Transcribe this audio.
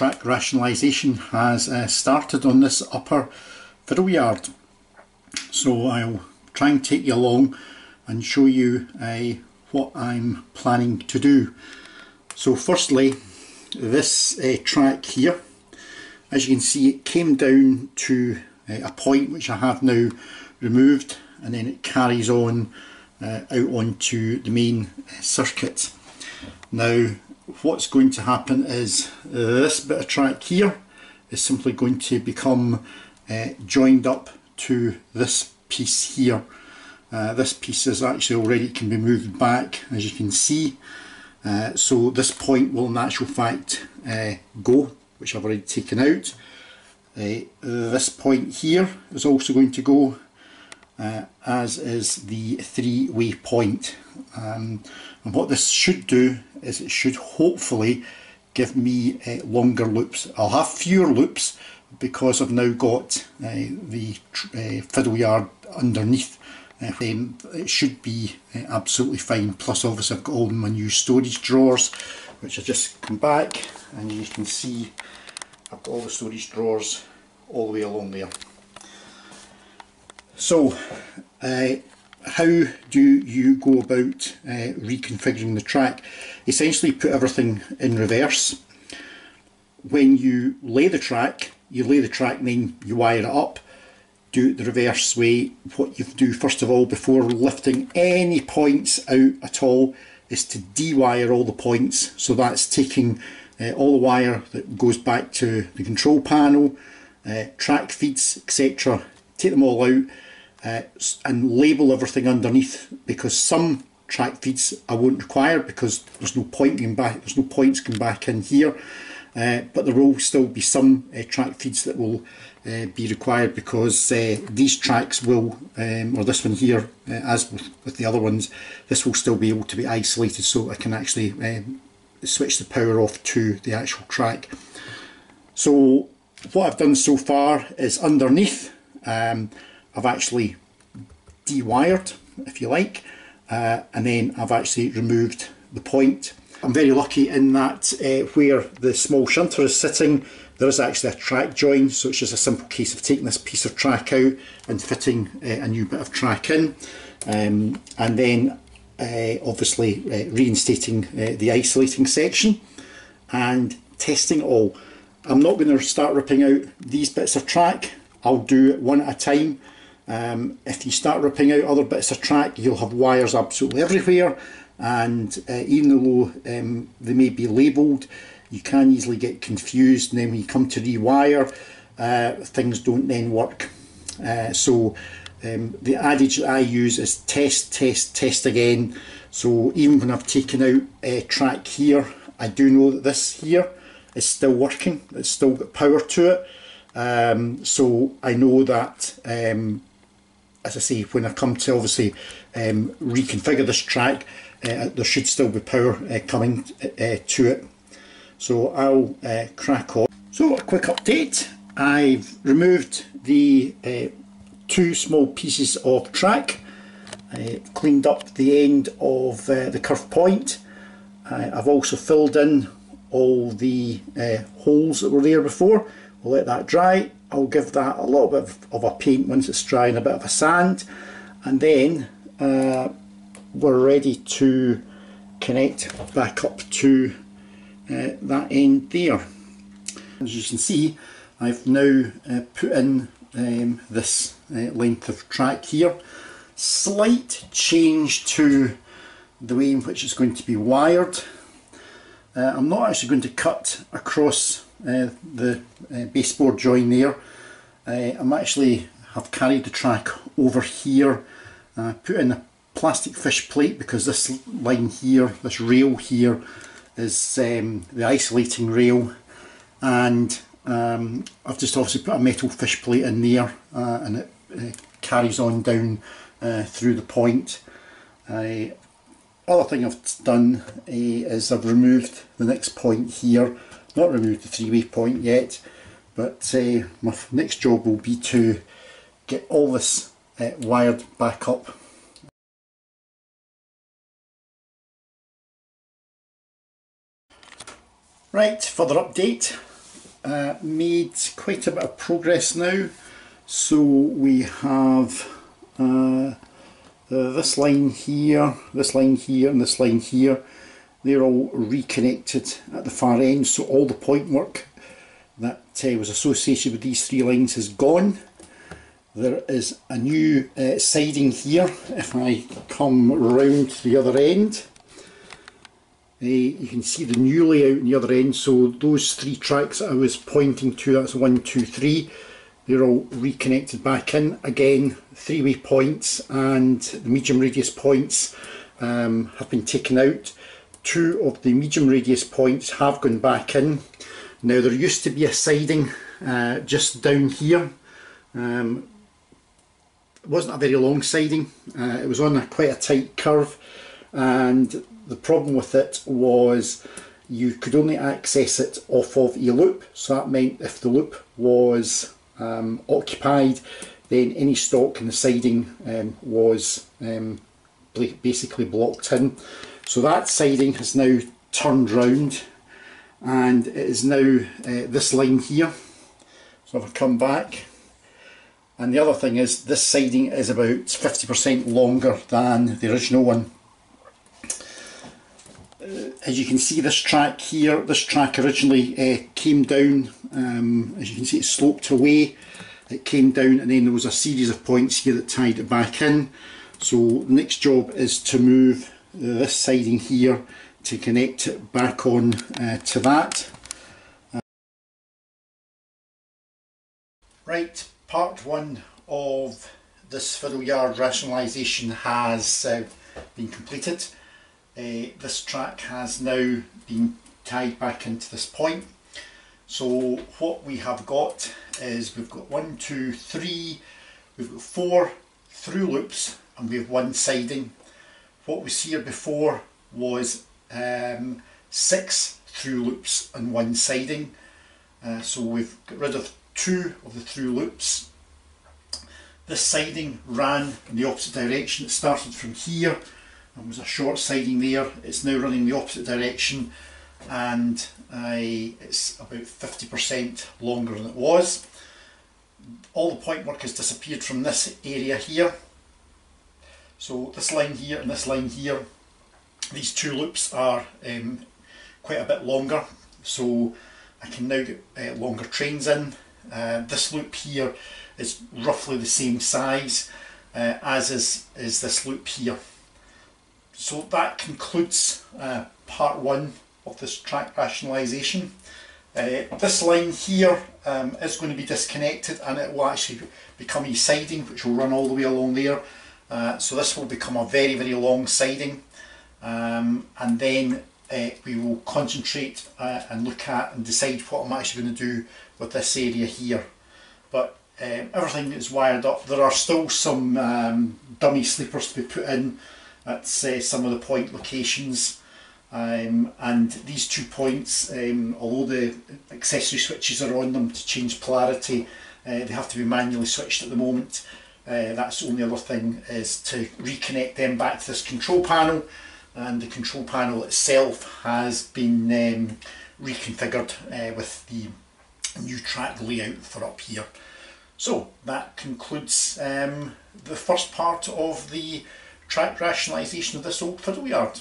track rationalisation has started on this upper fiddle yard. So I'll try and take you along and show you what I'm planning to do. So firstly, this track here, as you can see, it came down to a point which I have now removed, and then it carries on out onto the main circuit. Now what's going to happen is this bit of track here is simply going to become joined up to this piece here. This piece is actually already can be moved back, as you can see. So this point will in actual fact go, which I've already taken out. This point here is also going to go, as is the three-way point. And what this should do is it should hopefully give me longer loops. I'll have fewer loops because I've now got the fiddle yard underneath. It should be absolutely fine. Plus obviously I've got all my new storage drawers, which I just come back, and you can see I've got all the storage drawers all the way along there. So how do you go about reconfiguring the track? Essentially put everything in reverse. When you lay the track and then you wire it up. Do it the reverse way. What you do first of all, before lifting any points out at all, is to de-wire all the points. So that's taking all the wire that goes back to the control panel, track feeds, etc. Take them all out and label everything underneath, because some track feeds I won't require because there's no point going back, there's no points going back in here. But there will still be some track feeds that will be required, because these tracks will, or this one here, as with the other ones, this will still be able to be isolated, so I can actually switch the power off to the actual track. So what I've done so far is underneath, I've actually de-wired, if you like, and then I've actually removed the point. I'm very lucky in that where the small shunter is sitting, there is actually a track join, so it's just a simple case of taking this piece of track out and fitting a new bit of track in, and then obviously reinstating the isolating section and testing it all. I'm not going to start ripping out these bits of track. I'll do it one at a time. If you start ripping out other bits of track, you'll have wires absolutely everywhere. And even though they may be labelled, you can easily get confused, and then when you come to rewire, things don't then work. So the adage that I use is test, test, test again. So even when I've taken out a track here, I do know that this here is still working, it's still got power to it. So I know that, as I say, when I come to obviously reconfigure this track, there should still be power coming to it. So I'll crack on. So a quick update. I've removed the two small pieces of track. I cleaned up the end of the curved point. I've also filled in all the holes that were there before. We'll let that dry. I'll give that a little bit of a paint once it's dry, and a bit of a sand, and then we're ready to connect back up to that end there. As you can see, I've now put in this length of track here. Slight change to the way in which it's going to be wired. I'm not actually going to cut across the baseboard join there. I'm actually have carried the track over here, put in a plastic fish plate, because this line here, this rail here, is the isolating rail, and I've just obviously put a metal fish plate in there, and it carries on down through the point. Other thing I've done is I've removed the next point here. Not removed the three-way point yet, but my next job will be to get all this wired back up. Right, further update. made quite a bit of progress now. So we have this line here, this line here and this line here. They're all reconnected at the far end, so all the point work that was associated with these three lines has gone. There is a new siding here. If I come round to the other end, you can see the new layout on the other end. So those three tracks that I was pointing to, that's 1, 2, 3, they're all reconnected back in. Again, three-way points and the medium radius points have been taken out. Two of the medium radius points have gone back in. Now there used to be a siding just down here. It wasn't a very long siding, it was on quite a tight curve, and the problem with it was you could only access it off of a loop. So that meant if the loop was occupied, then any stock in the siding was basically blocked in. So that siding has now turned round, and it is now this line here. So if I come back, and the other thing is this siding is about 50% longer than the original one. As you can see, this track here, this track originally came down, as you can see it sloped away, it came down, and then there was a series of points here that tied it back in. So the next job is to move this siding here to connect it back on to that. Right, part one of this fiddle yard rationalisation has been completed. This track has now been tied back into this point. So what we have got is we've got 1, 2, 3, we've got 4 through loops, and we have 1 siding. What was here before was 6 through loops and 1 siding. So we've got rid of 2 of the through loops. This siding ran in the opposite direction. It started from here and was a short siding there. It's now running the opposite direction, and it's about 50% longer than it was. All the point work has disappeared from this area here. So this line here and this line here, these 2 loops are quite a bit longer, so I can now get longer trains in. This loop here is roughly the same size as is this loop here. So that concludes part one of this track rationalisation. This line here is going to be disconnected, and it will actually become a siding which will run all the way along there. So this will become a very, very long siding, and then we will concentrate and look at and decide what I'm actually going to do with this area here. But everything is wired up. There are still some dummy sleepers to be put in at some of the point locations, and these 2 points, although the accessory switches are on them to change polarity, they have to be manually switched at the moment. That's the only other thing, is to reconnect them back to this control panel, and the control panel itself has been reconfigured with the new track layout for up here. So that concludes the first part of the track rationalisation of this old fiddle yard.